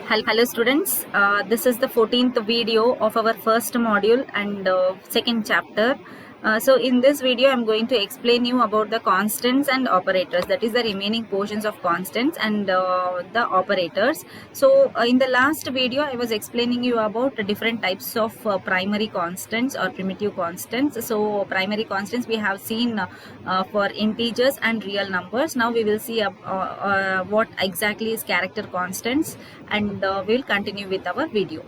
Hello students, this is the 14th video of our first module and second chapter. So in this video I'm going to explain you about the constants and operators, that is the remaining portions of constants and the operators. So in the last video I was explaining you about the different types of primary constants or primitive constants. So primary constants we have seen for integers and real numbers. Now we will see what exactly is character constants, and we will continue with our video.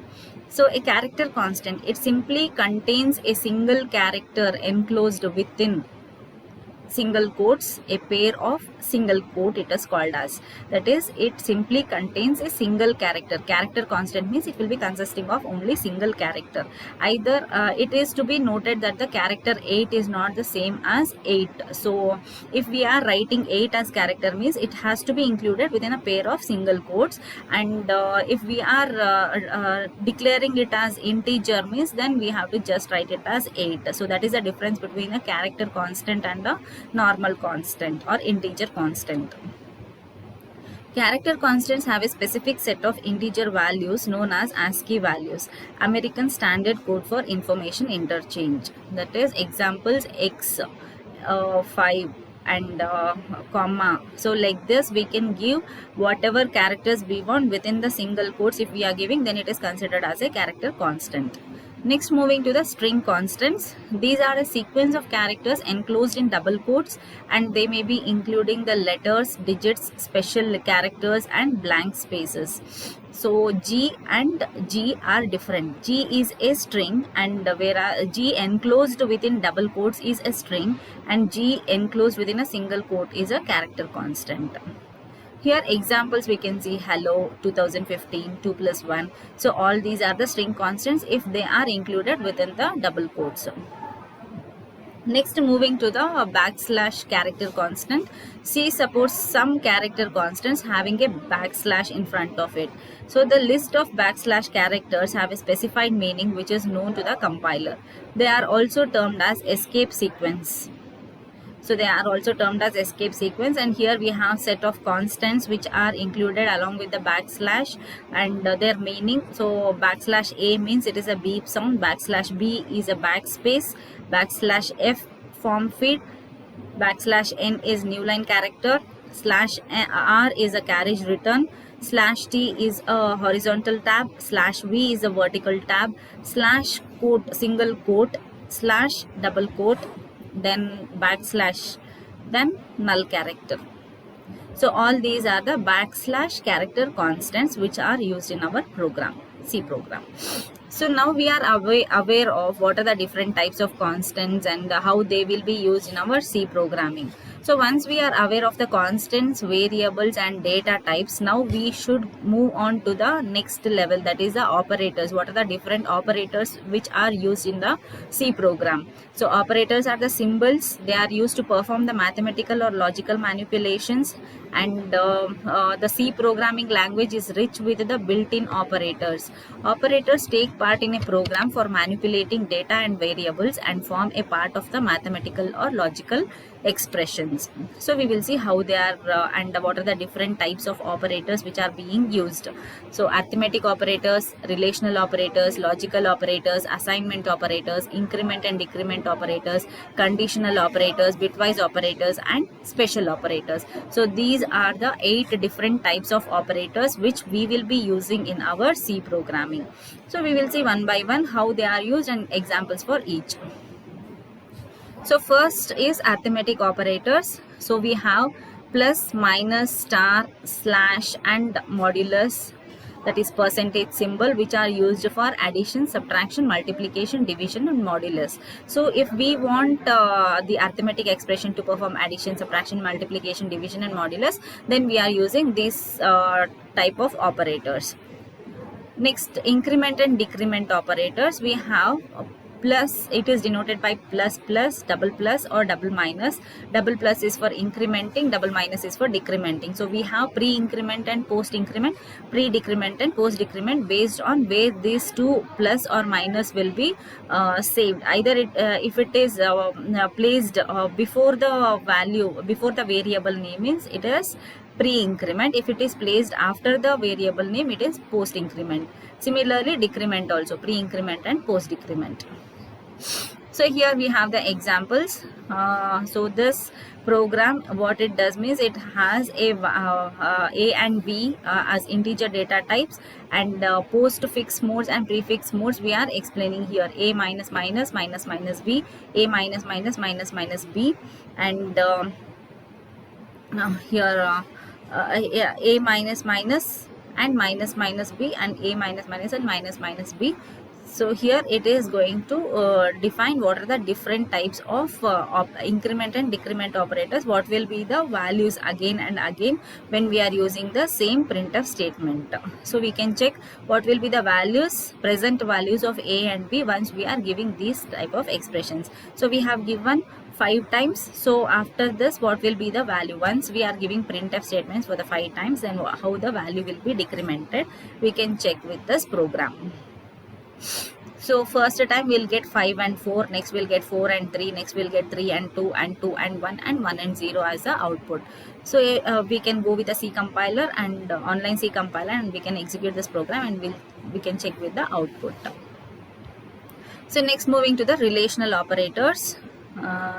So a character constant, it simply contains a single character enclosed within single quotes, a pair of single quote it is called as. That is, it simply contains a single character. Character constant means it will be consisting of only single character. Either it is to be noted that the character 8 is not the same as 8. So if we are writing 8 as character means it has to be included within a pair of single quotes, and if we are declaring it as integer means then we have to just write it as 8. So that is the difference between a character constant and a normal constant or integer constant. Character constants have a specific set of integer values known as ASCII values, American Standard Code for Information Interchange. That is, examples X, 5 and comma. So like this we can give whatever characters we want within the single quotes. If we are giving, then it is considered as a character constant. Next, moving to the string constants. These are a sequence of characters enclosed in double quotes, and they may be including the letters, digits, special characters and blank spaces. So G and G are different. G is a string, and whereas G enclosed within double quotes is a string, and G enclosed within a single quote is a character constant. Here examples we can see hello, 2015, 2 plus 1. So all these are the string constants if they are included within the double quotes. Next, moving to the backslash character constant. C supports some character constants having a backslash in front of it. So the list of backslash characters have a specified meaning which is known to the compiler. They are also termed as escape sequence. So they are also termed as escape sequence, and here we have set of constants which are included along with the backslash and their meaning. So backslash A means it is a beep sound, backslash B is a backspace, backslash F form feed, backslash N is new line character, slash R is a carriage return, slash T is a horizontal tab, slash V is a vertical tab, slash quote single quote, slash double quote, then backslash, then null character. So all these are the backslash character constants which are used in our program, C program. So now we are aware of what are the different types of constants and how they will be used in our C programming. So once we are aware of the constants, variables and data types, now we should move on to the next level, that is the operators. What are the different operators which are used in the C program? So operators are the symbols. They are used to perform the mathematical or logical manipulations, and the C programming language is rich with the built-in operators. Operators take part in a program for manipulating data and variables and form a part of the mathematical or logical expressions. So we will see how they are and what are the different types of operators which are being used. So arithmetic operators, relational operators, logical operators, assignment operators, increment and decrement operators, conditional operators, bitwise operators and special operators. So these are the 8 different types of operators which we will be using in our C programming. So we will see one by one how they are used and examples for each. So first is arithmetic operators. So we have plus, minus, star, slash and modulus, that is percentage symbol, which are used for addition, subtraction, multiplication, division and modulus. So if we want the arithmetic expression to perform addition, subtraction, multiplication, division and modulus, then we are using this type of operators. Next, increment and decrement operators. We have plus, it is denoted by plus plus, double plus or double minus. Double plus is for incrementing, double minus is for decrementing. So we have pre-increment and post-increment, pre-decrement and post-decrement based on where these two plus or minus will be saved. Either it if it is placed before the value, before the variable name, means it is pre-increment. If it is placed after the variable name, it is post-increment. Similarly, decrement also, pre-increment and post-decrement. So here we have the examples. So this program, what it does means it has a and b as integer data types, and postfix modes and prefix modes we are explaining here. A minus minus minus minus b, a minus minus minus minus b, and here yeah, a minus minus and minus minus b, and a minus minus and minus minus b. So here it is going to define what are the different types of increment and decrement operators, what will be the values again and again when we are using the same printf statement. So we can check what will be the values, present values of a and b once we are giving these type of expressions. So we have given 5 times. So after this, what will be the value? Once we are giving printf statements for the 5 times, then how the value will be decremented, we can check with this program. So first time we'll get 5 and 4, next we'll get 4 and 3, next we'll get 3 and 2 and 2 and 1 and 1 and 0 as the output. So we can go with a C compiler and online C compiler, and we can execute this program, and we can check with the output. So next, moving to the relational operators.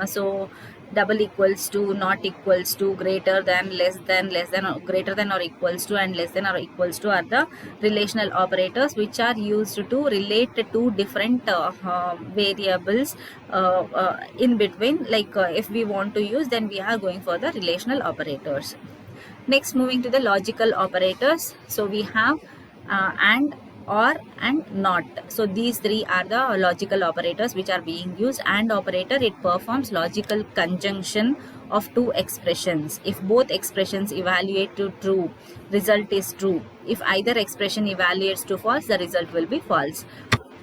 So double equals to, not equals to, greater than, less than, or greater than or equals to, and less than or equals to are the relational operators which are used to relate to different variables in between. Like if we want to use, then we are going for the relational operators. Next, moving to the logical operators. So we have and, or, and not. So these three are the logical operators which are being used. And operator, it performs logical conjunction of two expressions. If both expressions evaluate to true, result is true. If either expression evaluates to false, the result will be false.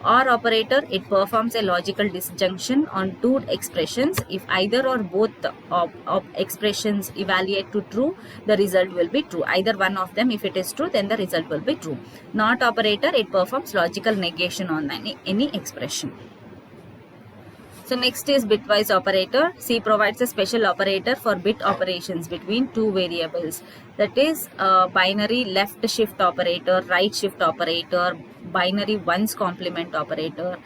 Or operator, it performs a logical disjunction on two expressions. If either or both of expressions evaluate to true, the result will be true. Either one of them, if it is true, then the result will be true. Not operator, it performs logical negation on any expression. So next is bitwise operator. C provides a special operator for bit operations between two variables. That is binary left shift operator, right shift operator, binary ones complement operator,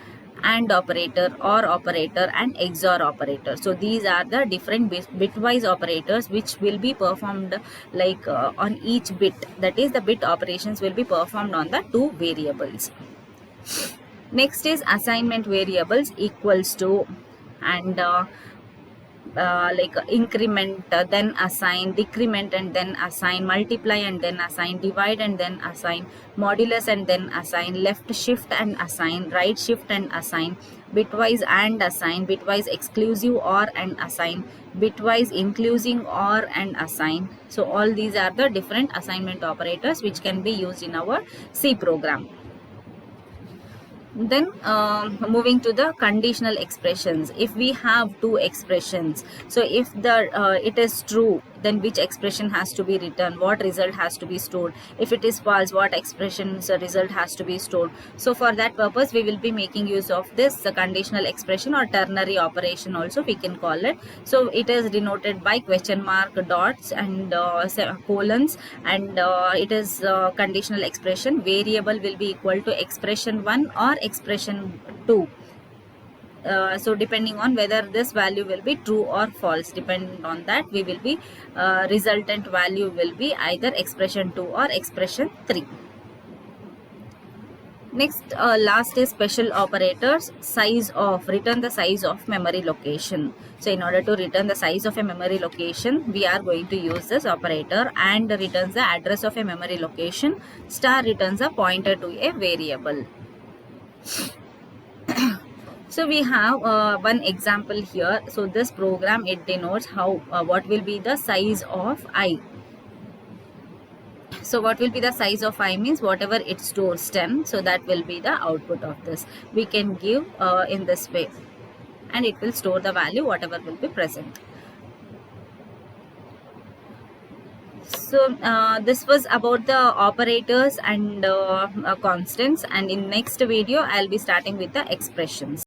AND operator, OR operator, and XOR operator. So these are the different bitwise operators which will be performed like on each bit. That is, the bit operations will be performed on the two variables. Next is assignment variables equals to, and like increment, then assign, decrement and then assign, multiply and then assign, divide and then assign, modulus and then assign, left shift and assign, right shift and assign, bitwise and assign, bitwise exclusive OR and assign, bitwise inclusive OR and assign. So all these are the different assignment operators which can be used in our C program. Then moving to the conditional expressions. If we have two expressions, so if the it is true, then which expression has to be written, what result has to be stored. If it is false, what expression's result has to be stored. So for that purpose, we will be making use of this conditional expression, or ternary operation also we can call it. So it is denoted by question mark, dots and colons, and it is conditional expression. Variable will be equal to expression 1 or expression 2. So depending on whether this value will be true or false, depending on that we will be resultant value will be either expression 2 or expression 3. Next, last is special operators. Size of, return the size of memory location. So in order to return the size of a memory location, we are going to use this operator. And returns the address of a memory location. Star returns a pointer to a variable. So we have one example here. So this program, it denotes how what will be the size of I. So what will be the size of I means whatever it stores 10. So that will be the output of this. We can give in this way, and it will store the value whatever will be present. So this was about the operators and constants, and in next video I'll be starting with the expressions.